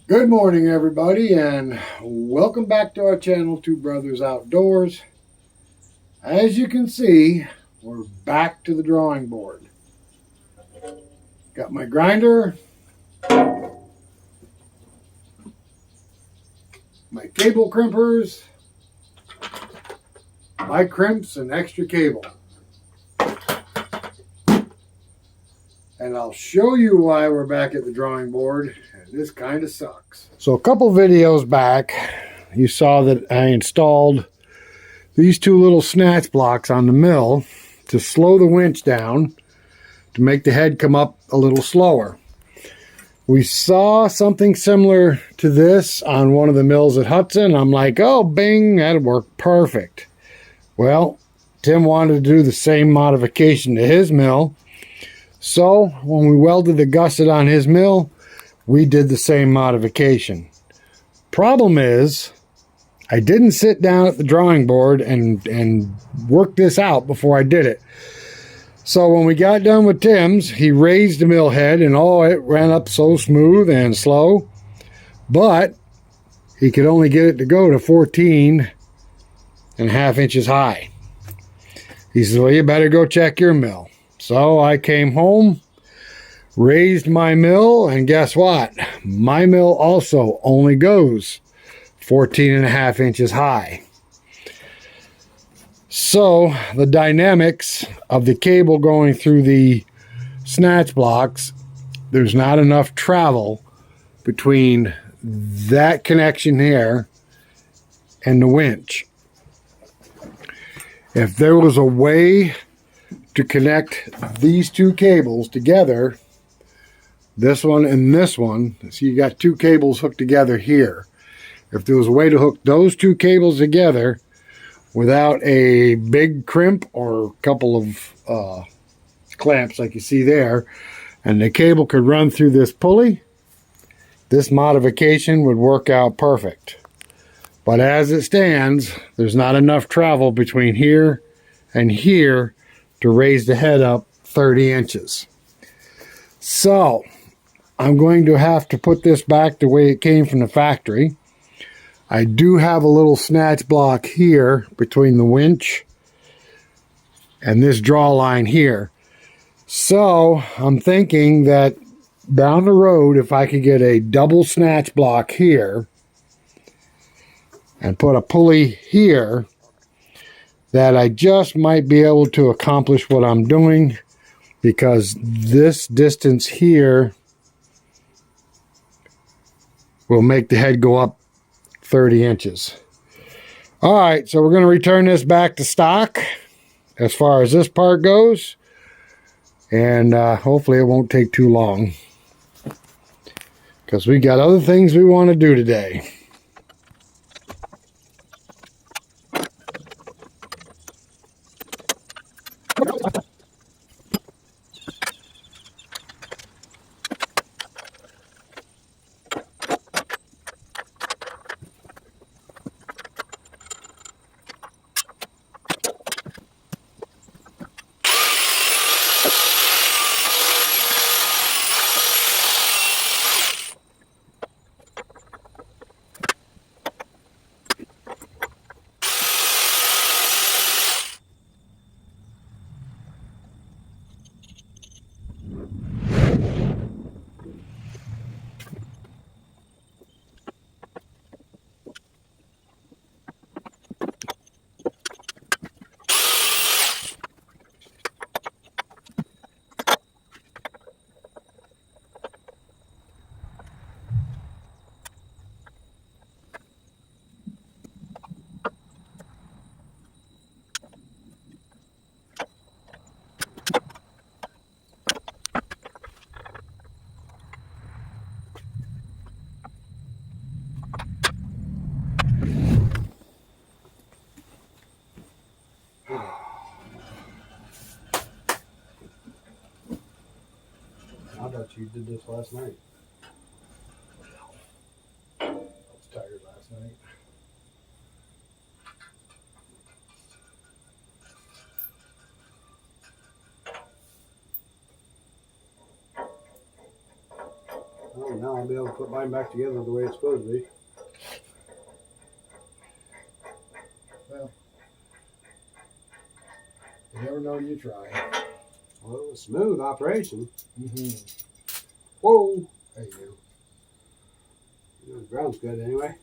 Good morning, everybody, and welcome back to our channel, Two Brothers Outdoors. As you can see, we're back to the drawing board. Got my grinder, my cable crimpers, my crimps, and extra cable. And I'll show you why we're back at the drawing board, and this kind of sucks. So a couple videos back, you saw that I installed these two little snatch blocks on the mill to slow the winch down, to make the head come up a little slower. We saw something similar to this on one of the mills at Hud-son. I'm like, oh, bing, that'd work perfect. Well, Tim wanted to do the same modification to his mill. So when we welded the gusset on his mill, we did the same modification. Problem is, I didn't sit down at the drawing board and work this out before I did it. So when we got done with Tim's, he raised the mill head, and oh, it ran up so smooth and slow. But he could only get it to go to 14.5 inches high. He said, well, you better go check your mill. So I came home, raised my mill, and guess what? My mill also only goes 14.5 inches high. So the dynamics of the cable going through the snatch blocks, there's not enough travel between that connection here and the winch. If there was a way to connect these two cables together, this one and this one, so you got two cables hooked together here. If there was a way to hook those two cables together without a big crimp or a couple of clamps like you see there, and the cable could run through this pulley, this modification would work out perfect. But as it stands, there's not enough travel between here and here to raise the head up 30 inches. So I'm going to have to put this back the way it came from the factory. I do have a little snatch block here between the winch and this draw line here. So I'm thinking that down the road, if I could get a double snatch block here and put a pulley here, that I just might be able to accomplish what I'm doing, because this distance here will make the head go up 30 inches. All right, so we're going to return this back to stock as far as this part goes, and hopefully it won't take too long, because we got other things we want to do today. I thought you did this last night. I was tired last night. Oh, Now I'll be able to put mine back together the way it's supposed to be. Well, you never know, you try. Well, it was smooth operation. Mm-hmm. Whoa! Hey, you. The ground's good anyway.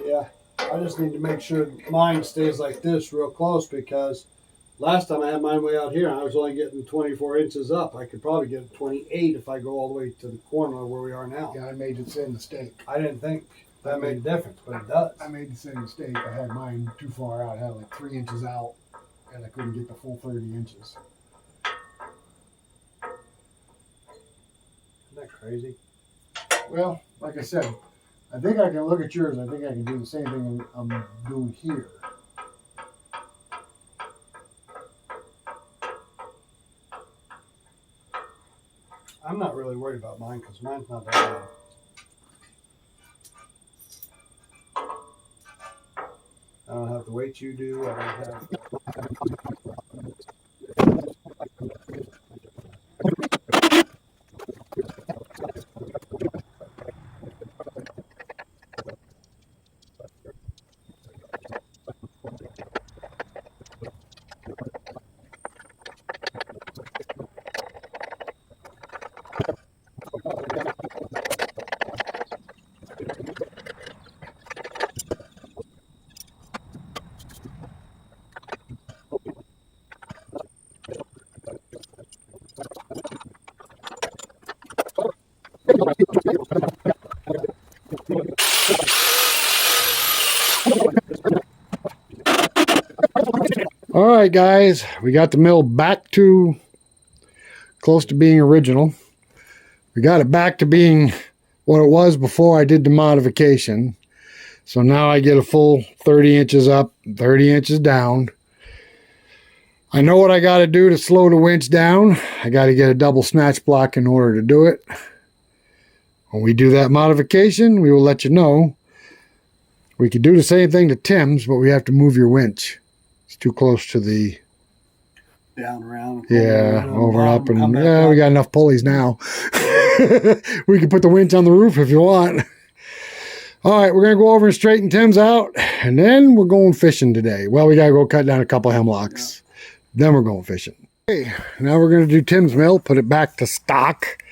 Yeah, I just need to make sure mine stays like this real close, because last time I had mine way out here and I was only getting 24 inches up. I could probably get 28 if I go all the way to the corner where we are now. Yeah, I made the same mistake. I didn't think that made a difference, but it does. I made the same mistake. I had mine too far out. I had like 3 inches out, and I couldn't get the full 30 inches. Isn't that crazy? Well, like I said, I think I can look at yours. I think I can do the same thing I'm doing here. I'm not really worried about mine because mine's not that bad. I don't have the weight you do. I don't have. All right, guys, we got the mill back to close to being original. We got it back to being what it was before I did the modification. So now I get a full 30 inches up, 30 inches down. I know what I got to do to slow the winch down. I got to get a double snatch block in order to do it. When we do that modification, we will let you know. We could do the same thing to Tim's, but we have to move your winch. It's too close to the... Down, around. Yeah, over and up. And yeah, up. we got enough pulleys now. We can put the winch on the roof if you want. All right, we're going to go over and straighten Tim's out. And then we're going fishing today. Well, we got to go cut down a couple hemlocks. Yeah. Then we're going fishing. Okay, now we're going to do Tim's mill, put it back to stock.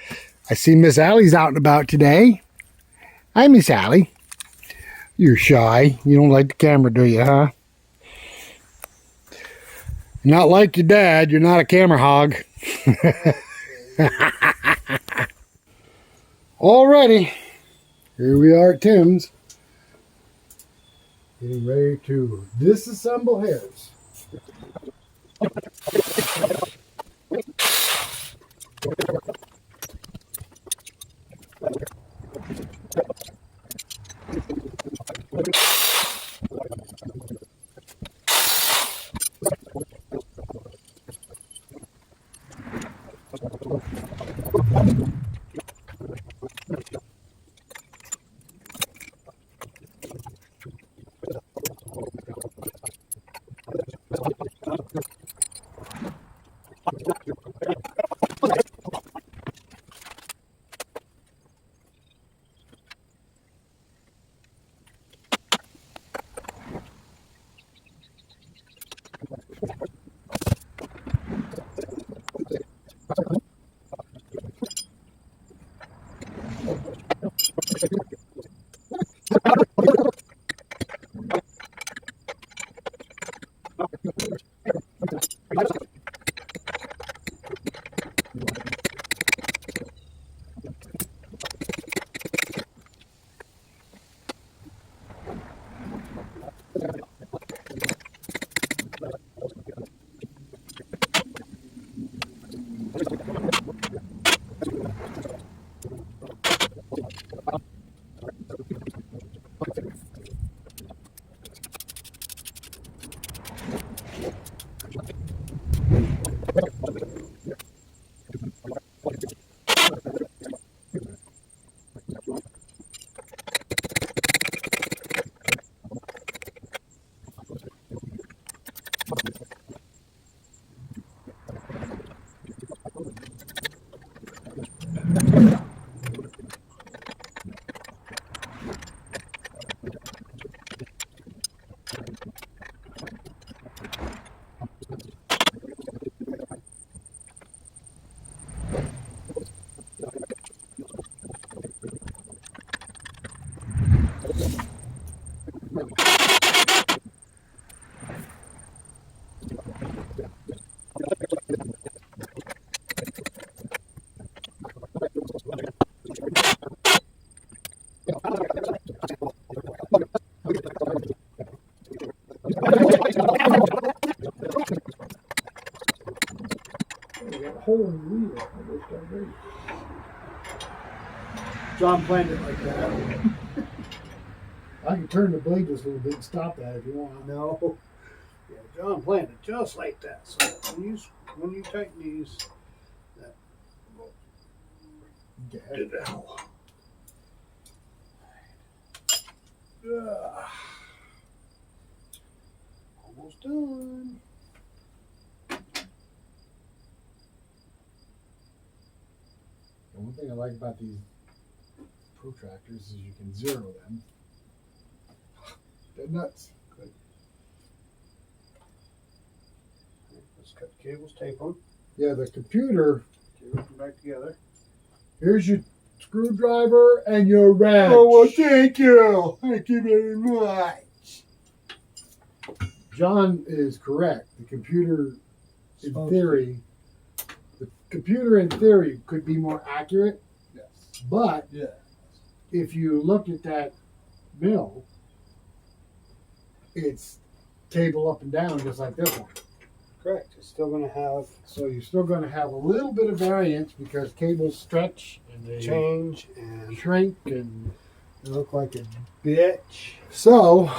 I see Miss Allie's out and about today. Hi, Miss Allie. You're shy. You don't like the camera, do you, huh? Not like your dad. You're not a camera hog. Alrighty. Here we are at Tim's. Getting ready to disassemble his. got a hole in the wheel. John planned it like that. I can turn the blade just a little bit and stop that if you want. No. Yeah, John planned it just like that. So when you tighten these, that will do the hole. Almost done. The one thing I like about these protractors is you can zero them. They're nuts. Good. Let's cut the cables, tape them. Yeah, the computer. Put them back together. Here's your screwdriver and your wrench. Oh, well, thank you. Thank you very much. John is correct. The computer, in Supposed theory, could be more accurate. Yes. But Yeah. if you look at that mill, it's cable up and down just like this one. Correct. It's still going to have So you're still going to have a little bit of variance because cables stretch and they change and shrink and they look like a bitch. so.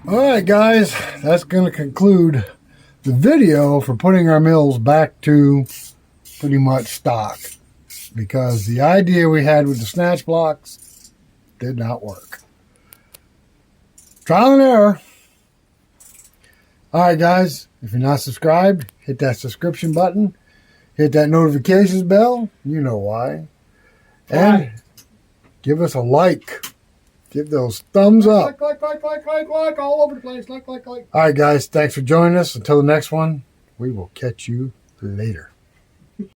All right, guys, that's going to conclude the video for putting our mills back to pretty much stock because the idea we had with the snatch blocks did not work. Trial and error. All right, guys, if you're not subscribed, hit that subscription button. Hit that notifications bell. You know why. And give us a like. Give those thumbs up. Like, all over the place. Like. All right, guys, thanks for joining us. Until the next one, we will catch you later.